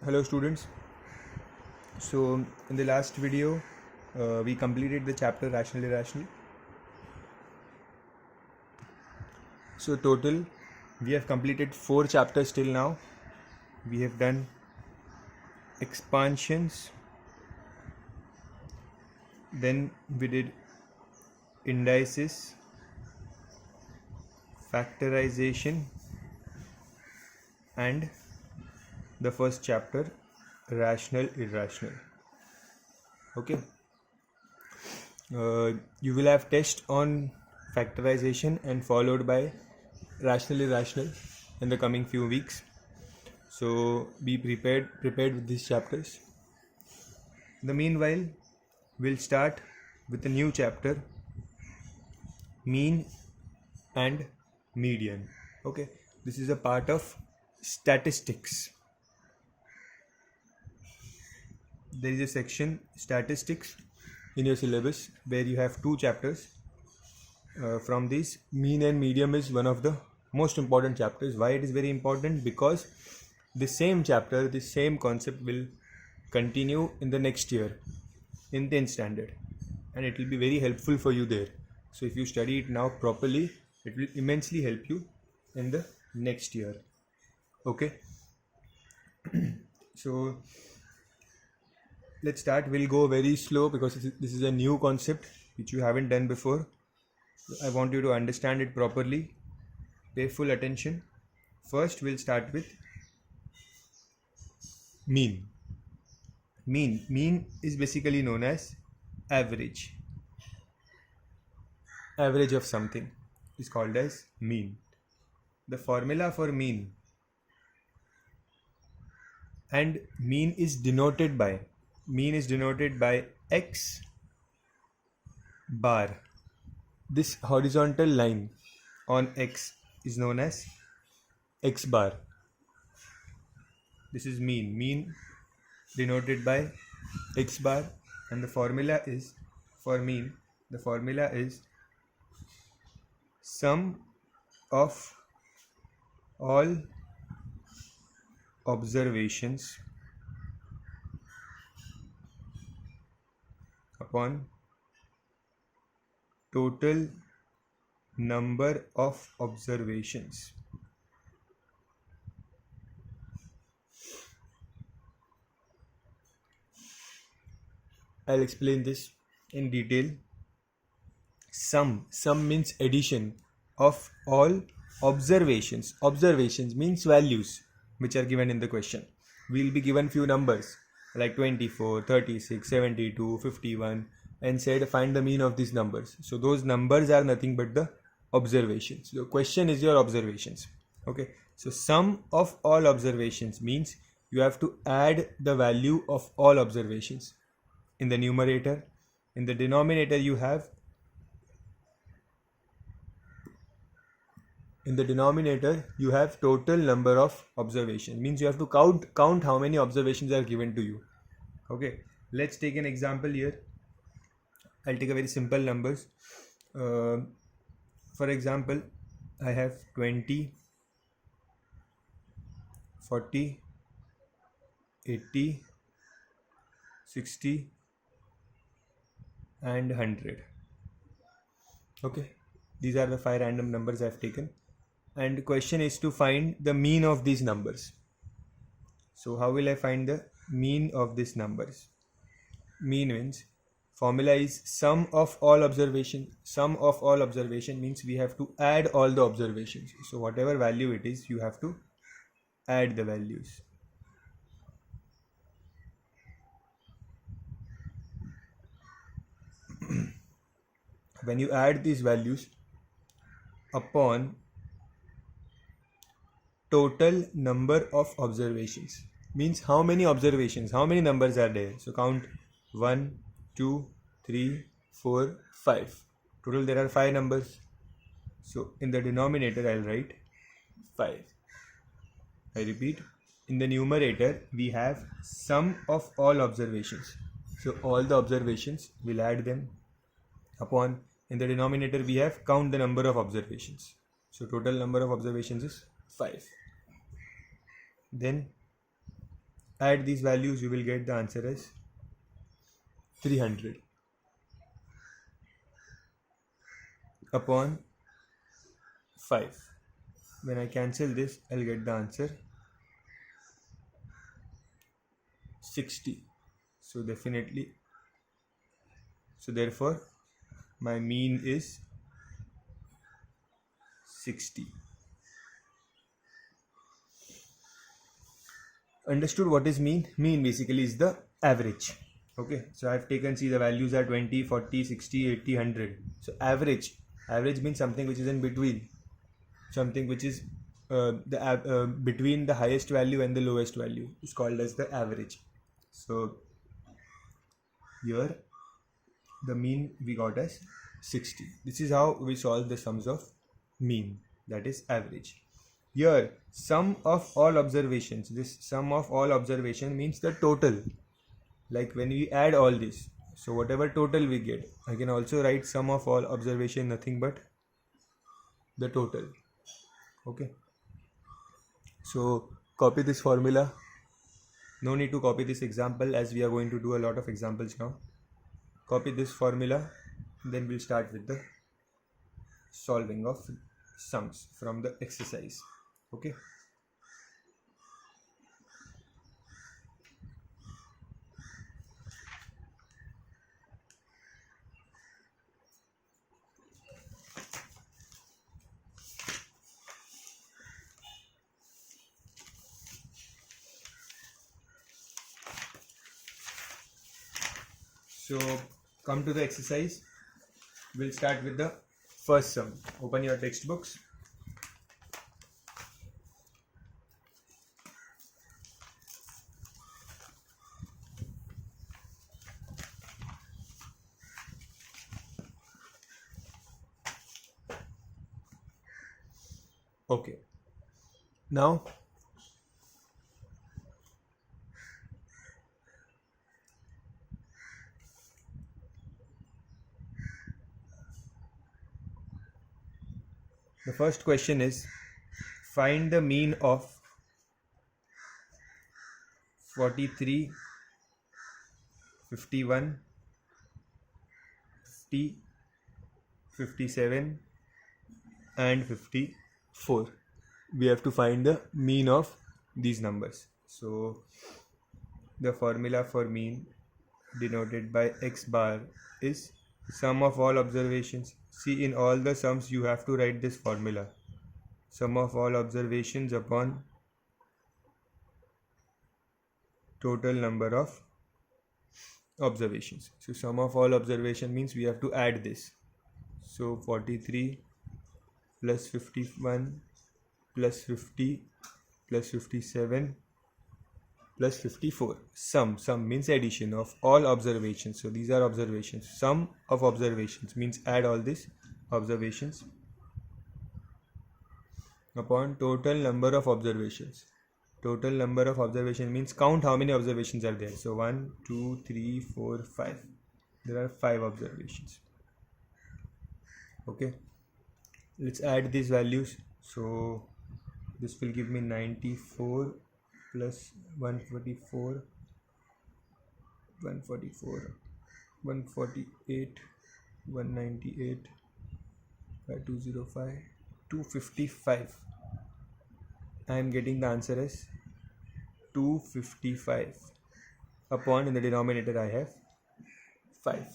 Hello students. So in the last video we completed the chapter rational irrational. So total we have completed 4 chapters till now. We have done expansions, then we did indices, factorization, and the first chapter rational irrational. Okay. You will have test on factorization and followed by rational irrational in the coming few weeks. So be prepared with these chapters. In the meanwhile, we'll start with a new chapter, mean and median. Okay, this is a part of statistics. There is a section statistics in your syllabus where you have 2 chapters. From these, mean and median is one of the most important chapters. Why it is very important? Because the same chapter, the same concept will continue in the next year in 10th standard, and it will be very helpful for you there. So if you study it now properly, it will immensely help you in the next year. Okay. So let's start. We'll go very slow because this is a new concept which you haven't done before. I want you to understand it properly. Pay full attention. First, we'll start with mean. Mean is basically known as average. Average of something is called as mean. The formula for mean, and mean is denoted by x bar. This horizontal line on x is known as x bar. This is mean denoted by x bar, and the formula is for mean, the formula is sum of all observations upon total number of observations. I'll explain this in detail. Sum means addition of all observations. Observations means values which are given in the question. We'll be given few numbers like 24, 36, 72, 51 and said find the mean of these numbers. So those numbers are nothing but the observations. The question is your observations. Okay. So sum of all observations means you have to add the value of all observations in the numerator. In the denominator you have total number of observations. Means you have to count how many observations are given to you. Okay, let's take an example here. I'll take a very simple numbers. For example, I have 20, 40, 80, 60 and 100. Okay, these are the 5 random numbers I've taken, and the question is to find the mean of these numbers. So how will I find the mean of these numbers? Mean means formula is sum of all observation. Sum of all observation means we have to add all the observations. So whatever value it is, you have to add the values. When you add these values upon total number of observations, means how many observations, how many numbers are there. So count 1, 2, 3, 4, 5. Total there are 5 numbers. So in the denominator I'll write 5. I repeat, in the numerator we have sum of all observations. So all the observations, we'll add them upon. In the denominator we have count the number of observations. So total number of observations is 5. Then add these values, you will get the answer as 300 upon 5. When I cancel this, I'll get the answer 60. So definitely, so therefore my mean is 60. Understood what is mean? Mean basically is the average. Okay, so I've taken, see, the values are 20, 40, 60, 80, 100. So average means something which is in between, something which is between the highest value and the lowest value is called as the average. So here the mean we got as 60. This is how we solve the sums of mean, that is average. Here sum of all observations, this sum of all observation means the total, like when we add all this, so whatever total we get, I can also write sum of all observation, nothing but the total. Okay, so copy this formula. No need to copy this example as we are going to do a lot of examples now. Copy this formula, then we'll start with the solving of sums from the exercise. Okay. So come to the exercise. We'll start with the first sum. Open your textbooks. Okay. Now the first question is, find the mean of 43, 51, 50, 57 and 54. We have to find the mean of these numbers. So the formula for mean, denoted by x bar, is sum of all observations. See, in all the sums you have to write this formula, sum of all observations upon total number of observations. So sum of all observation means we have to add this. So 43 plus 51 plus 50 plus 57 plus 54. Sum means addition of all observations. So these are observations. Sum of observations means add all these observations upon total number of observations. Total number of observation means count how many observations are there. So 1, 2, 3, 4, 5. There are 5 observations. Okay, let's add these values. So this will give me 94 plus 144, 144, 148, 198, 205, 255. I am getting the answer as 255. Upon, in the denominator I have 5.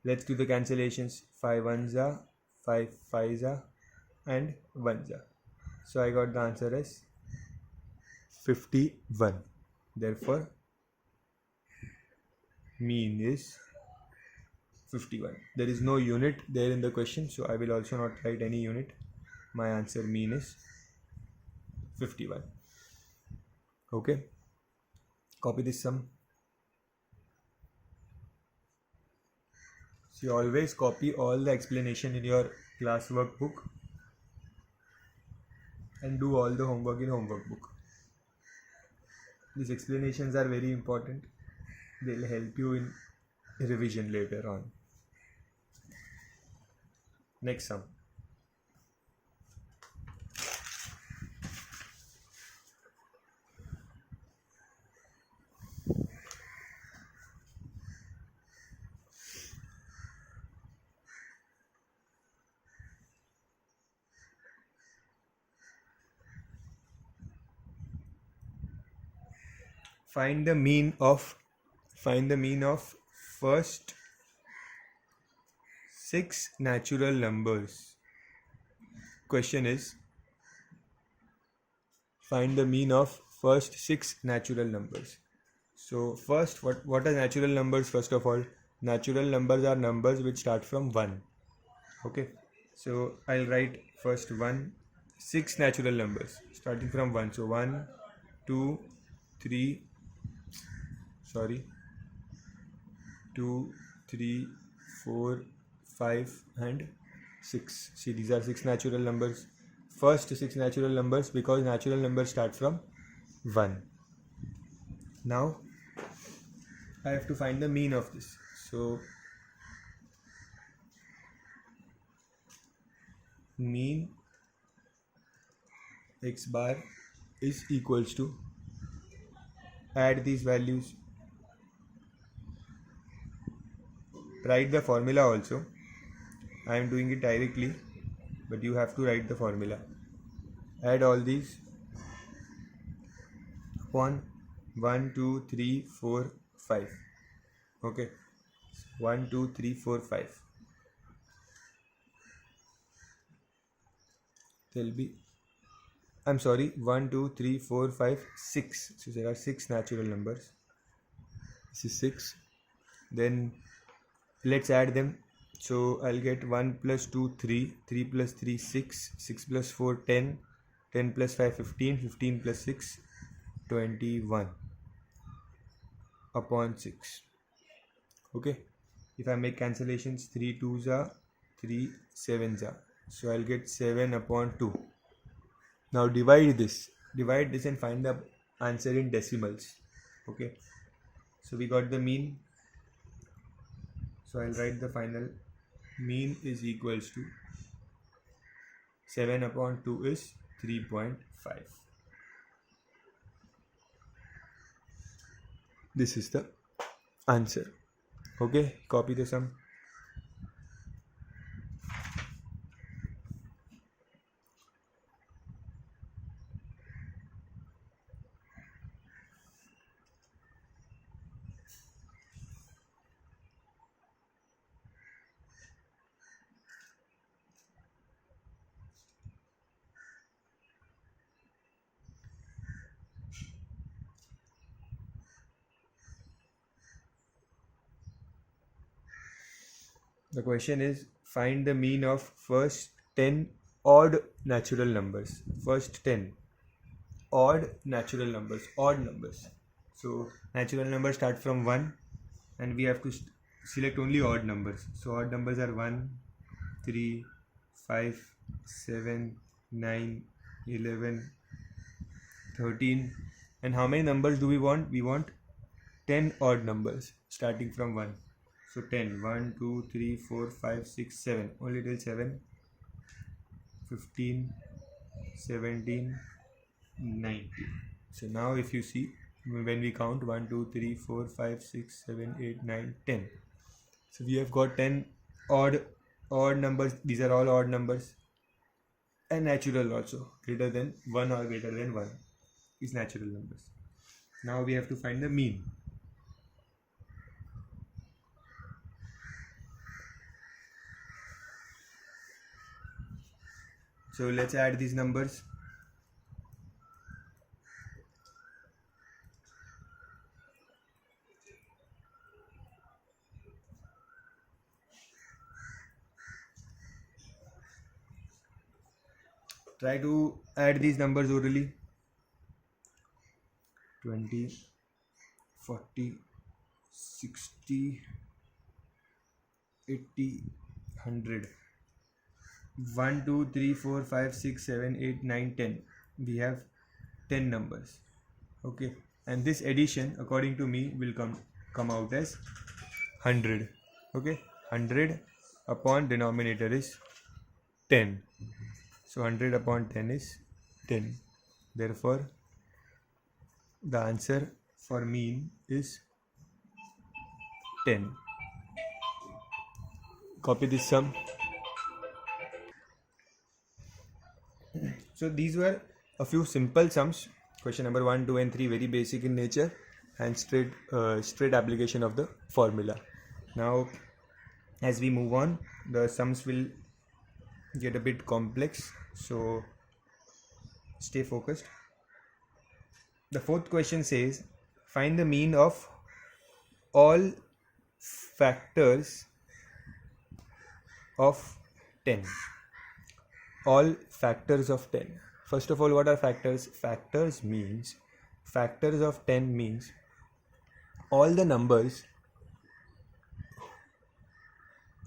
Let's do the cancellations. 5 ones are 5 5s are and 1s are. So I got the answer as 51. Therefore mean is 51. There is no unit there in the question, so I will also not write any unit. My answer mean is 51. Okay, copy this sum. So you always copy all the explanation in your class workbook and do all the homework in homework book. These explanations are very important. They will help you in revision later on. Next sum. find the mean of first 6 natural numbers. Question is, find the mean of first 6 natural numbers. So first, what are natural numbers? First of all, natural numbers are numbers which start from 1. Okay, so I'll write first 1, 6 natural numbers starting from 1. So 1, 2, 3, sorry, 2, 3, 4, 5 and 6. See, these are 6 natural numbers. First 6 natural numbers, because natural numbers start from 1. Now I have to find the mean of this. So mean x bar is equals to, add these values, write the formula also. I am doing it directly, but you have to write the formula. Add all these upon 1, 2, 3, 4, 5. Okay, 1, 2, 3, 4, 5. There'll be, I'm sorry, 1, 2, 3, 4, 5, 6. So there are 6 natural numbers. This is 6. Then let's add them. So I'll get 1 plus 2, 3, 3 plus 3, 6, 6 plus 4, 10, 10 plus 5, 15, 15 plus 6, 21 upon 6. Okay, if I make cancellations, 3 2s are 3 7s are. So I'll get 7 upon 2. Now divide this and find the answer in decimals. Okay, so we got the mean. So I'll write the final mean is equals to 7 upon 2 is 3.5. This is the answer. Okay, copy the sum. The question is, find the mean of first 10 odd natural numbers. First 10 odd natural numbers, odd numbers. So natural numbers start from 1 and we have to select only odd numbers. So odd numbers are 1, 3, 5, 7, 9, 11, 13. And how many numbers do we want? We want 10 odd numbers starting from 1. So 10, 1, 2, 3, 4, 5, 6, 7, only till 7, 15, 17, 19. So now if you see, when we count 1, 2, 3, 4, 5, 6, 7, 8, 9, 10. So we have got 10 odd numbers. These are all odd numbers. And natural also, greater than 1 or greater than 1 is natural numbers. Now we have to find the mean. So let's add these numbers. Try to add these numbers orally. 20, 40, 60, 80, 100. 1, 2, 3, 4, 5, 6, 7, 8, 9, 10. We have 10 numbers. Okay, and this addition according to me will come out as 100. Okay, 100 upon denominator is 10. So 100 upon 10 is 10. Therefore the answer for mean is 10. Copy this sum. So these were a few simple sums. Question number 1, 2 and 3 very basic in nature. and straight application of the formula. Now as we move on, the sums will get a bit complex, so stay focused. The fourth question says, find the mean of all factors of 10. All factors of 10. First of all, what are factors? Factors of 10 means all the numbers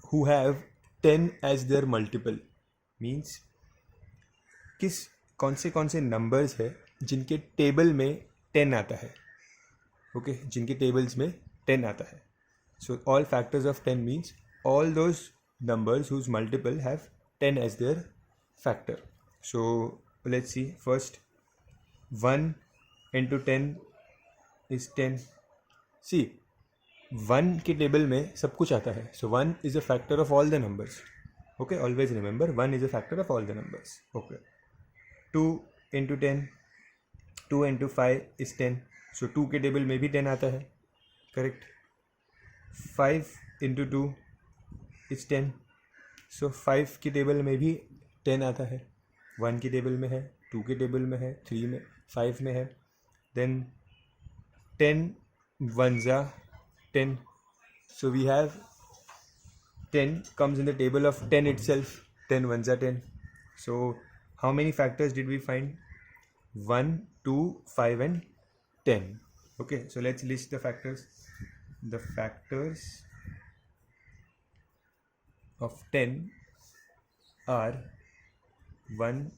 who have 10 as their multiple. Means कौन से numbers है जिनके table में 10 आता है. Okay, जिनके tables में 10 आता है. So all factors of 10 means all those numbers whose multiple have 10 as their factor. So let's see. First, 1 into 10 is 10. See, 1 के टेबल में सब कुछ आता है. So 1 is a factor of all the numbers. Okay, always remember 1 is a factor of all the numbers. Okay. 2 into 10, 2 into 5 is 10. So 2 के table में भी 10 आता है. Correct. 5 into 2 is 10. So 5 की टेबल में भी 10 आता है. 1 की टेबल में है, 2 के टेबल में है, 3 में, 5 में है. Then 10 ones are 10. So we have 10 comes in the table of 10 itself. 10 ones are 10. So how many factors did we find? 1, 2, 5 and 10. Okay, so let's list the factors. The factors of 10 are 1,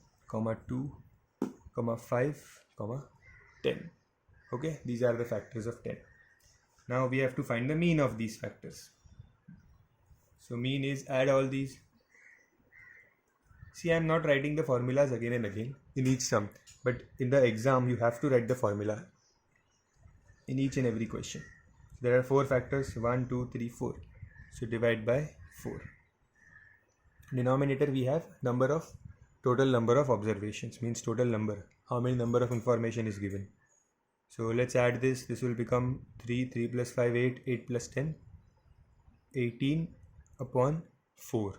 2, 5, 10. Okay, these are the factors of 10. Now we have to find the mean of these factors. So mean is add all these. See, I am not writing the formulas again and again in each sum, but in the exam you have to write the formula in each and every question. There are 4 factors, 1, 2, 3, 4. So divide by 4. Denominator we have total number of observations, means total number, how many number of information is given. So let's add this. This will become 3, 3 plus 5, 8, 8 plus 10, 18 upon 4.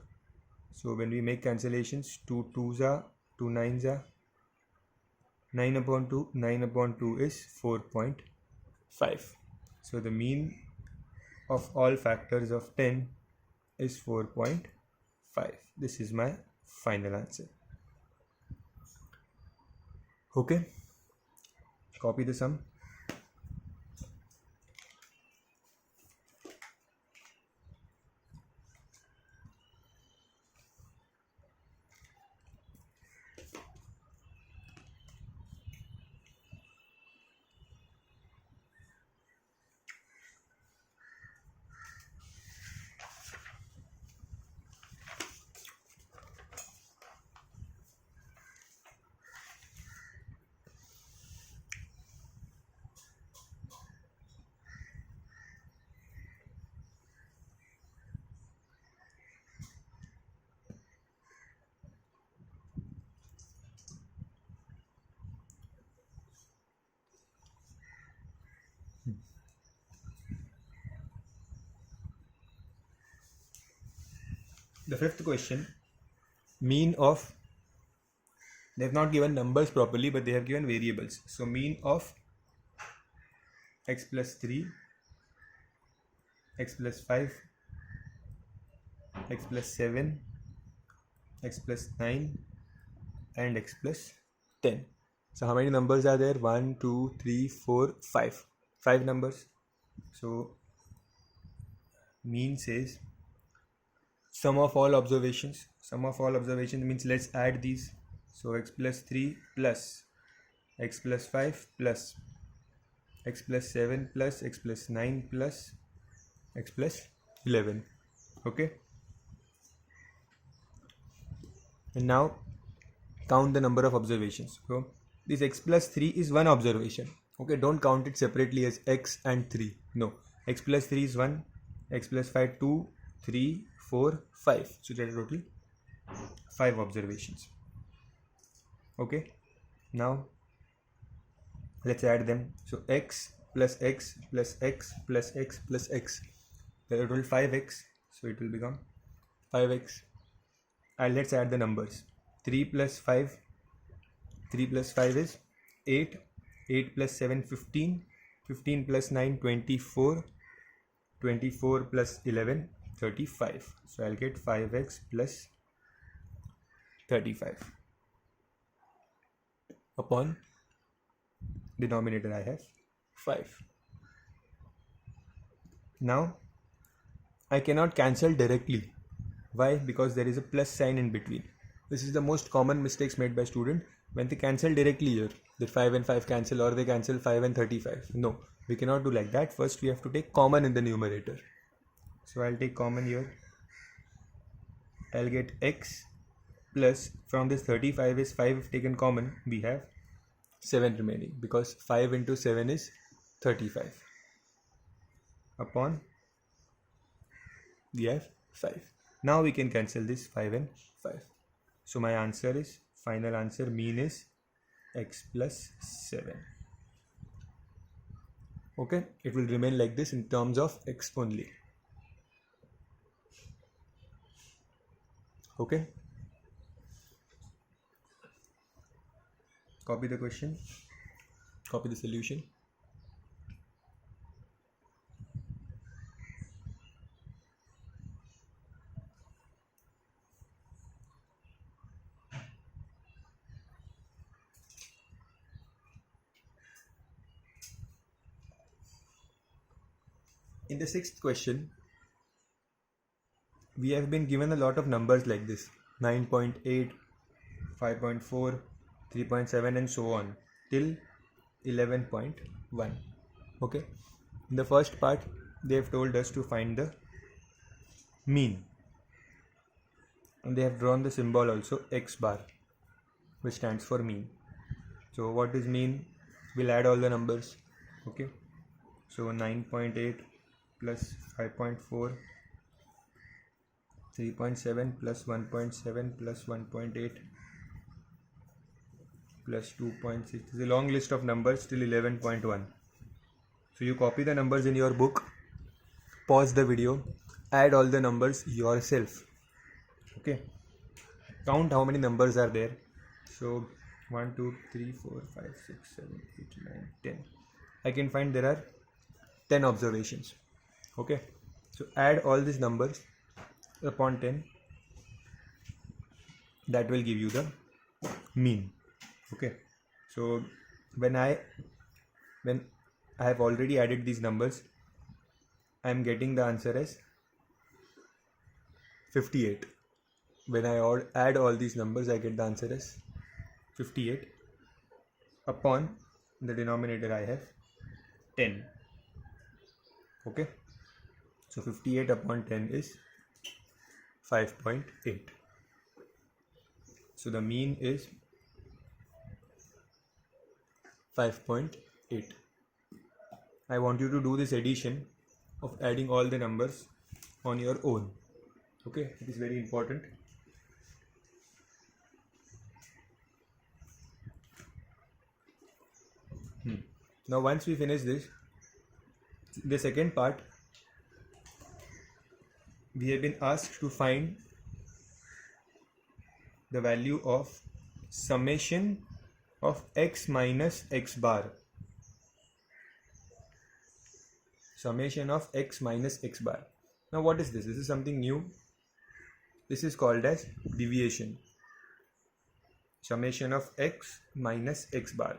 So when we make cancellations, 2 2s are, 2 9s are, 9 upon 2, 9 upon 2 is 4.5. So the mean of all factors of 10 is 4.5. This is my final answer. Okay, copy the sum. The fifth question, mean of, they have not given numbers properly, but they have given variables. So mean of x plus 3, x plus 5, x plus 7, x plus 9 and x plus 10. So how many numbers are there? 1, 2, 3, 4, 5. 5 numbers. So mean says sum of all observations. Sum of all observations means let's add these. So x plus 3 plus x plus 5 plus x plus 7 plus x plus 9 plus x plus 11. Okay. And now count the number of observations. So this x plus 3 is one observation. Okay, don't count it separately as x and 3. No, x plus 3 is 1, x plus 5 2, 3, 4, 5. So there are total 5 observations. Okay, now let's add them. So x plus x plus x plus x plus x. There are total 5x, so it will become 5x. And let's add the numbers. 3 plus 5 is 8. 8 plus 7 15. 15 plus 9 24. 24 plus 11 35. So I'll get 5x plus 35. Upon denominator I have 5. Now I cannot cancel directly. Why? Because there is a plus sign in between. This is the most common mistakes made by students when they cancel directly here. That 5 and 5 cancel, or they cancel 5 and 35. No, we cannot do like that. First we have to take common in the numerator. So I'll take common here. I'll get x plus, from this 35 is 5 if taken common, we have 7 remaining, because 5 into 7 is 35. Upon, we have 5. Now we can cancel this 5 and 5. So my answer is, final answer, mean is x plus 7. Okay, it will remain like this in terms of x only. Okay, copy the question, copy the solution. In the sixth question, we have been given a lot of numbers like this: 9.8, 5.4, 3.7 and so on till 11.1. Okay, in the first part they have told us to find the mean, and they have drawn the symbol also, x bar, which stands for mean. So what is mean? We'll add all the numbers. Okay, so 9.8 plus 5.4, 3.7 plus 1.7 plus 1.8 plus 2.6. It's a long list of numbers till 11.1. So you copy the numbers in your book, pause the video, add all the numbers yourself. Okay, count how many numbers are there. So 1, 2, 3, 4, 5, 6, 7, 8, 9, 10. I can find there are 10 observations. Okay, so add all these numbers upon 10. That will give you the mean. Okay, so when I have already added these numbers, I am getting the answer as 58. When I add all these numbers, I get the answer as 58. Upon the denominator I have 10. Okay, so 58 upon 10 is 5.8. So the mean is 5.8. I want you to do this addition of adding all the numbers on your own. Okay, it is very important. Now once we finish this, the second part, we have been asked to find the value of summation of x minus x bar. Summation of x minus x bar. Now what is this? This is something new. This is called as deviation. Summation of x minus x bar.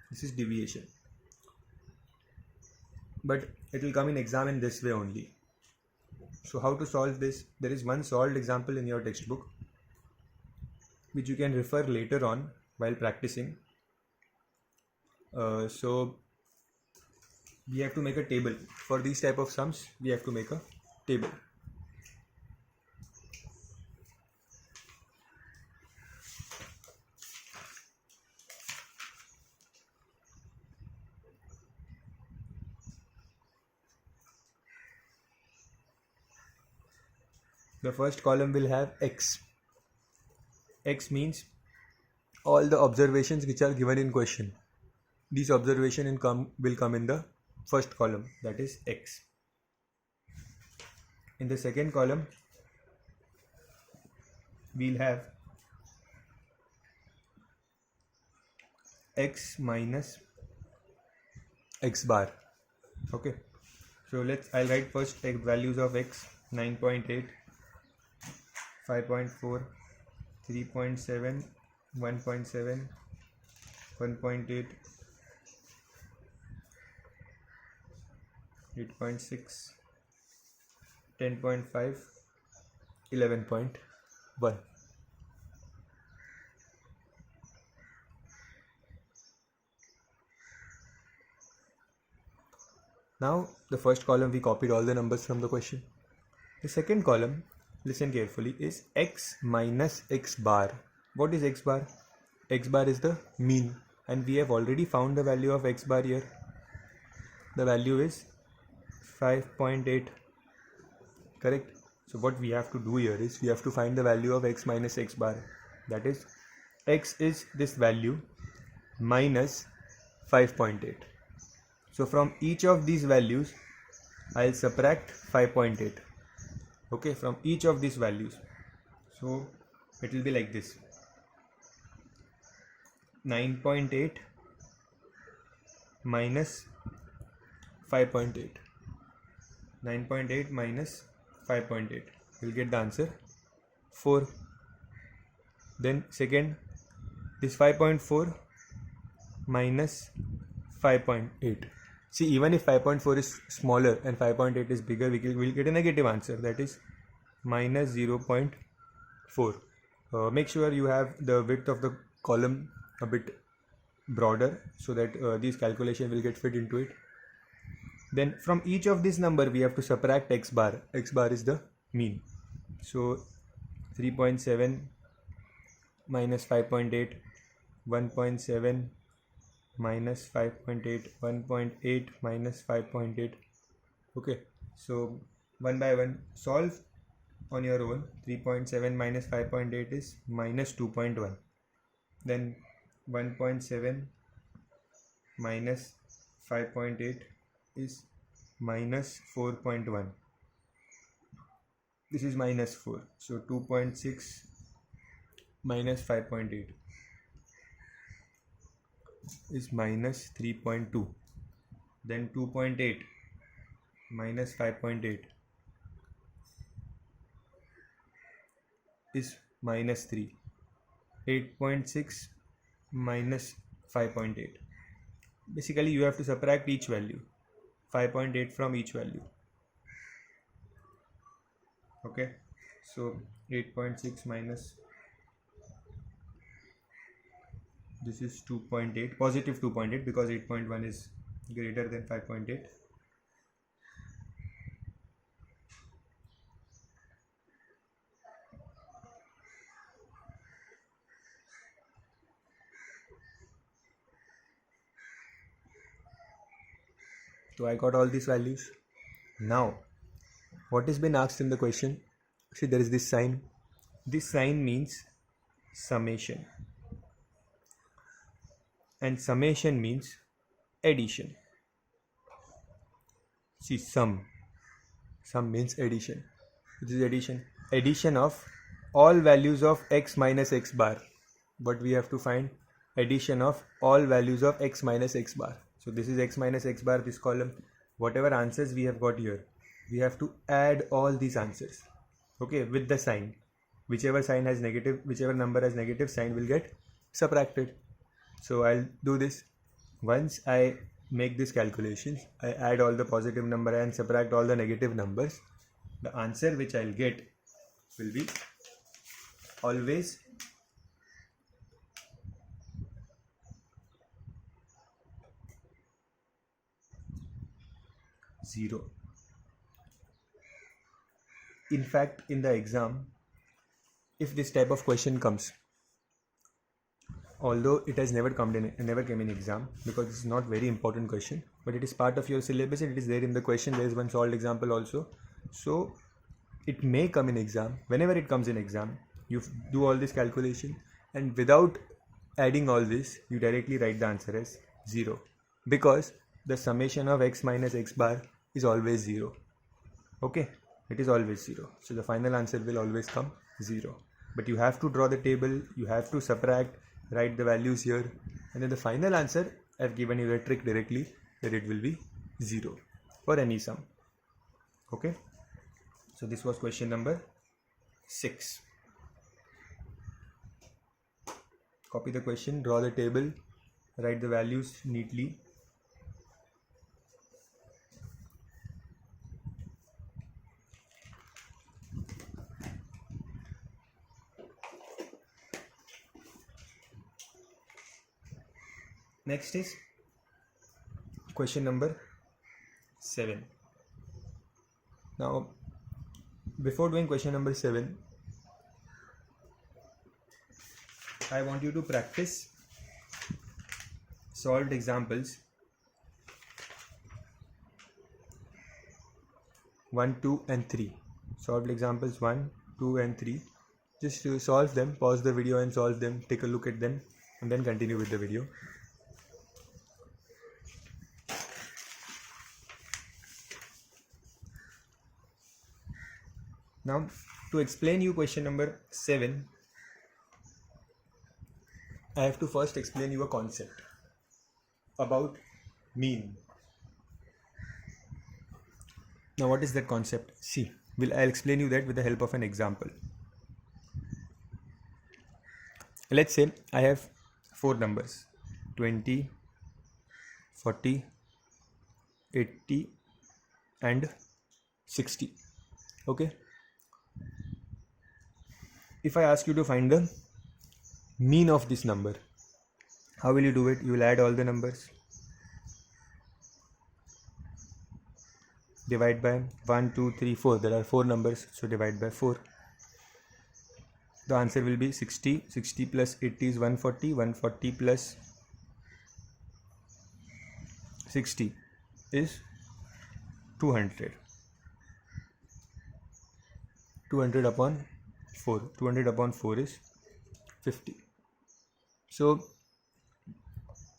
This is deviation. But it will come in exam in this way only. So how to solve this? There is one solved example in your textbook, which you can refer later on while practicing. So we have to make a table. For these type of sums, we have to make a table. The first column will have x. X means all the observations which are given in question. These observation will come in the first column, that is x. In the second column we'll have x minus x bar. Okay, so I'll write first values of x: 9.8, 5.4, 3.7, 1.7, 1.8, 8.6, 10.5, 11.1. Now the first column we copied all the numbers from the question. The second column, listen carefully, is x minus x bar. What is x bar? X bar is the mean, and we have already found the value of x bar here. The value is 5.8, correct? So what we have to do here is we have to find the value of x minus x bar. That is, x is this value minus 5.8. So from each of these values I'll subtract 5.8. Okay, from each of these values. So it will be like this: 9.8 minus 5.8. 9.8 minus 5.8. We'll get the answer 4. Then second, this 5.4 minus 5.8. See, even if 5.4 is smaller and 5.8 is bigger, we'll get a negative answer, that is minus 0.4. Make sure you have the width of the column a bit broader so that these calculations will get fit into it. Then from each of this number we have to subtract x bar. X bar is the mean. So 3.7 minus 5.8, 1.7 minus 5.8, 1.8 minus 5.8. Okay, so one by one solve on your own. 3.7 minus 5.8 is minus 2.1. Then 1.7 minus 5.8 is minus 4.1. This is minus 4. So 2.6 minus 5.8 is minus 3.2. Then 2.8 minus 5.8 is minus 3. 8.6 minus 5.8. Basically you have to subtract each value, 5.8 from each value. Okay, so 8.6 minus, this is 2.8, positive 2.8, because 8.1 is greater than 5.8. So I got all these values. Now what has been asked in the question? See, there is this sign. This sign means summation, and summation means addition. See, sum means addition. This is addition. Addition of all values of x minus x bar. But we have to find addition of all values of x minus x bar. So this is x minus x bar, this column. Whatever answers we have got here, we have to add all these answers. Okay, with the sign. Whichever number has negative sign will get subtracted. So I'll do this. Once I make this calculations, I add all the positive number and subtract all the negative numbers. The answer which I'll get will be always 0. In fact, in the exam, if this type of question comes, although it has never came in exam, because it's not very important question, but it is part of your syllabus and it is there in the question. There is one solved example also, so it may come in exam. Whenever it comes in exam, you do all this calculation, and without adding all this, you directly write the answer as 0, because the summation of x minus x bar is always 0. Okay, it is always 0. So the final answer will always come 0. But you have to draw the table, you have to subtract, write the values here, and then the final answer, I have given you the trick directly, that it will be 0 for any sum. Okay, so this was question number 6. Copy the question, draw the table, write the values neatly. Next is question number 7. Now, before doing question number 7, I want you to practice solved examples 1, 2 and 3. Solved examples 1, 2 and 3. Just to solve them, pause the video and solve them, take a look at them, and then continue with the video. Now, to explain you question number 7, I have to first explain you a concept about mean. Now, what is that concept? See, I'll explain you that with the help of an example. Let's say I have 4 numbers, 20, 40, 80 and 60. Okay. If I ask you to find the mean of this number, how will you do it? You will add all the numbers, divide by 1, 2, 3, 4. There are 4 numbers, so divide by 4. The answer will be 60. 60 plus 80 is 140. 140 plus 60 is 200. 200 upon 4. 200 upon 4 is 50. So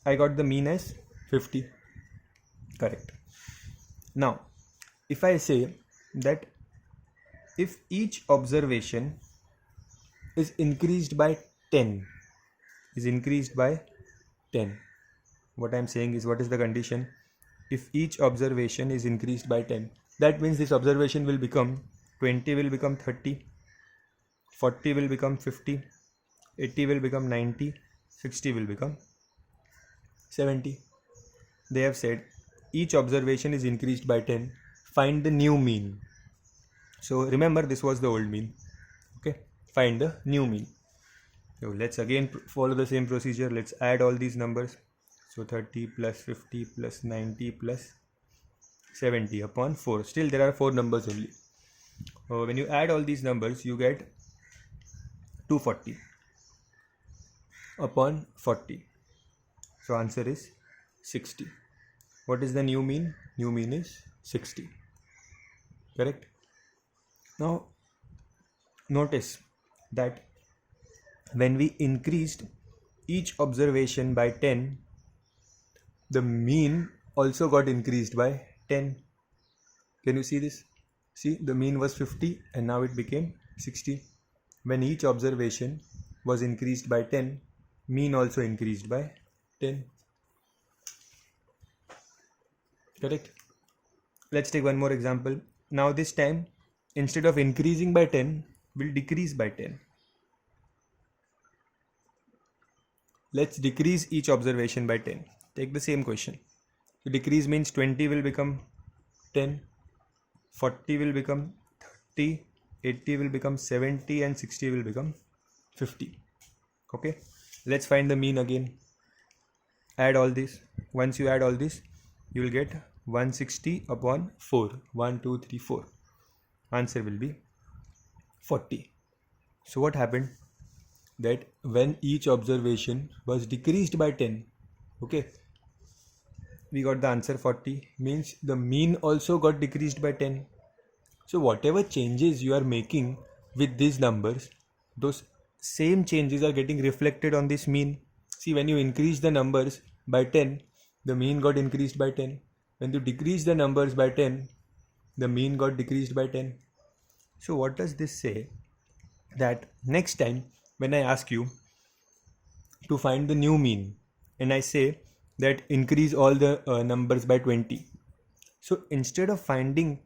I got the mean as 50. Correct. Now, if I say that if each observation is increased by 10, what I am saying is, what is the condition? If each observation is increased by 10, that means this observation will become 20 will become 30, 40 will become 50, 80 will become 90, 60 will become 70. They have said each observation is increased by 10, find the new mean. So remember, this was the old mean. Okay, find the new mean. So let's again follow the same procedure. Let's add all these numbers. So 30 plus 50 plus 90 plus 70 upon 4. Still there are 4 numbers only. When you add all these numbers, you get 240 upon 40. So answer is 60. What is the new mean? New mean is 60. Correct? Now notice that when we increased each observation by 10, the mean also got increased by 10. Can you see this? See, the mean was 50 and now it became 60. When each observation was increased by 10, mean also increased by 10. Correct? Let's take one more example. Now this time, instead of increasing by 10, we'll decrease by 10. Let's decrease each observation by 10. Take the same question. So decrease means 20 will become 10, 40 will become 30, 80 will become 70 and 60 will become 50. Okay, let's find the mean again. Add all this. Once you add all this, you will get 160 upon 4. 1, 2, 3, 4. Answer will be 40. So what happened? That when each observation was decreased by 10, okay, we got the answer 40. Means the mean also got decreased by 10. So whatever changes you are making with these numbers, those same changes are getting reflected on this mean. See, when you increase the numbers by 10, the mean got increased by 10. When you decrease the numbers by 10, the mean got decreased by 10. So what does this say? That next time when I ask you to find the new mean and I say that increase all the numbers by 20. So instead of finding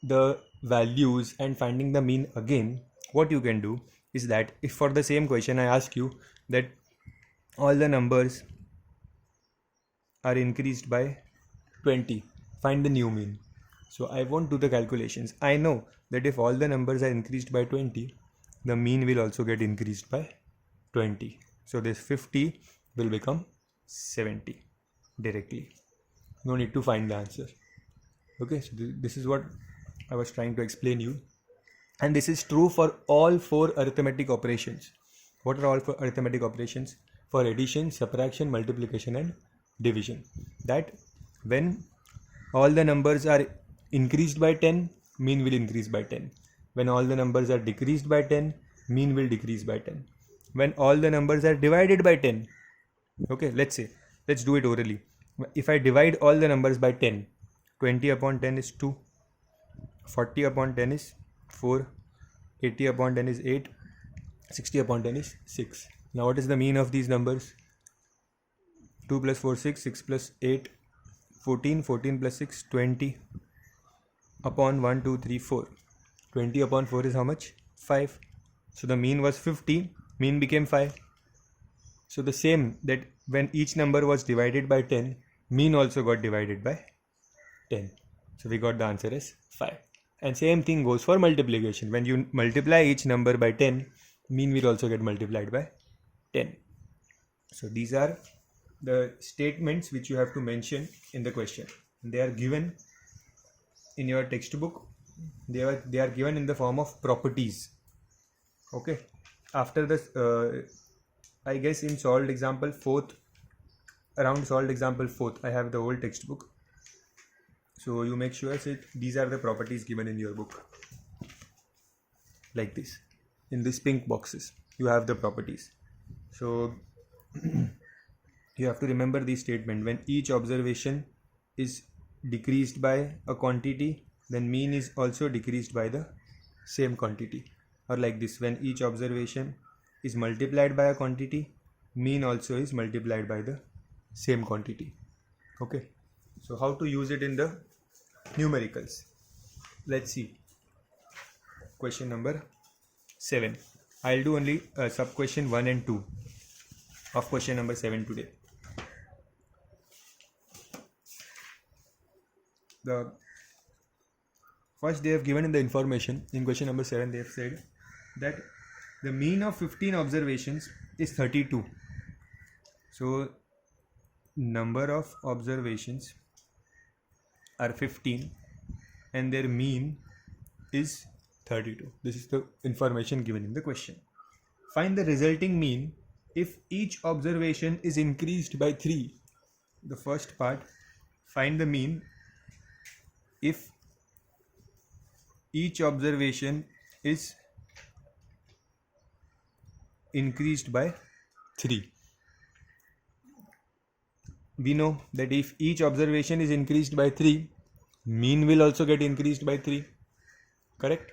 the values and finding the mean again, what you can do is that if for the same question I ask you that all the numbers are increased by 20, find the new mean. So I won't do the calculations. I know that if all the numbers are increased by 20, the mean will also get increased by 20. So this 50 will become 70 directly. No need to find the answer. Okay, so this is what I was trying to explain you. And this is true for all 4 arithmetic operations. What are all 4 arithmetic operations? For addition, subtraction, multiplication and division. That when all the numbers are increased by 10, mean will increase by 10. When all the numbers are decreased by 10, mean will decrease by 10. When all the numbers are divided by 10, okay, let's do it orally. If I divide all the numbers by 10, 20 upon 10 is 2, 40 upon 10 is 4, 80 upon 10 is 8, 60 upon 10 is 6. Now what is the mean of these numbers? 2 plus 4, 6, 6 plus 8, 14, 14 plus 6, 20 upon 1, 2, 3, 4. 20 upon 4 is how much? 5. So the mean was 50, mean became 5. So the same, that when each number was divided by 10, mean also got divided by 10. So we got the answer as 5. And same thing goes for multiplication. When you multiply each number by 10, mean will also get multiplied by 10. So these are the statements which you have to mention in the question. They are given in your textbook. They are given in the form of properties. Okay. After this, I guess in solved example 4th, around solved example 4th, I have the whole textbook. So you make sure that these are the properties given in your book. Like this. In these pink boxes, you have the properties. So you have to remember this statement. When each observation is decreased by a quantity, then mean is also decreased by the same quantity. Or like this, when each observation is multiplied by a quantity, mean also is multiplied by the same quantity. Okay. So how to use it in the numericals? Let's see. Question number 7. I'll do only sub question 1 and 2 of question number 7 today. The first they have given in the information in question number 7, they have said that the mean of 15 observations is 32. So number of observations are 15 and their mean is 32. This is the information given in the question. Find the resulting mean if each observation is increased by 3. The first part, find the mean if each observation is increased by 3. We know that if each observation is increased by 3, mean will also get increased by 3. Correct?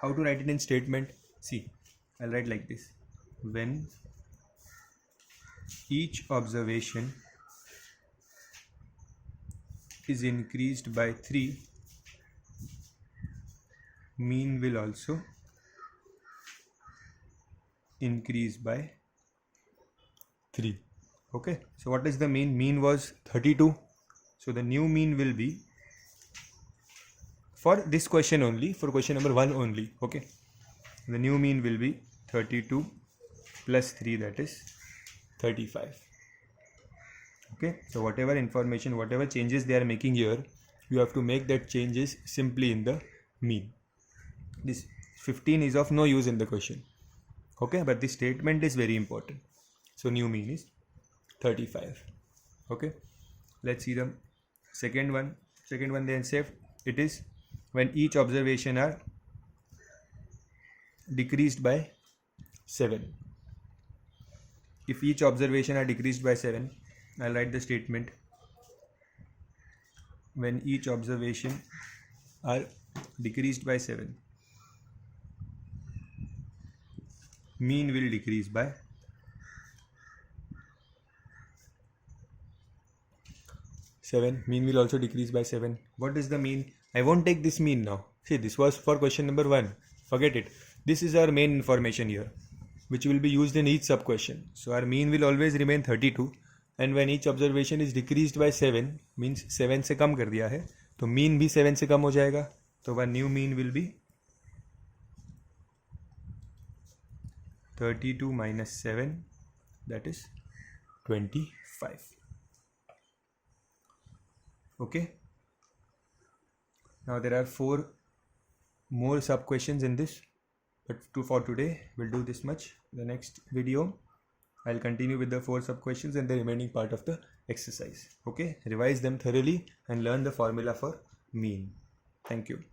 How to write it in statement? See, I'll write like this. When each observation is increased by 3, mean will also increase by 3. Okay, so what is the mean? Mean was 32. So the new mean will be, for this question only, for question number 1 only, okay, the new mean will be 32 plus 3, that is 35. Okay, so whatever information, whatever changes they are making here, you have to make that changes simply in the mean. This 15 is of no use in the question. Okay, but this statement is very important. So new mean is 35. Okay, let's see the second one. Second one they said it is when each observation are decreased by 7. If each observation are decreased by 7, I'll write the statement. When each observation are decreased by 7, mean will decrease by 7. Mean will also decrease by 7. What is the mean? I won't take this mean now. See, this was for question number 1. Forget it. This is our main information here, which will be used in each sub question. So our mean will always remain 32, and when each observation is decreased by 7, means 7 से कम कर दिया है, तो mean भी 7 से कम हो जाएगा. तो our new mean will be 32 minus 7, that is 25. Okay. Now there are 4 more sub questions in this, but for today we'll do this much. The next video I'll continue with the 4 sub questions and the remaining part of the exercise. Okay, revise them thoroughly and learn the formula for mean. Thank you.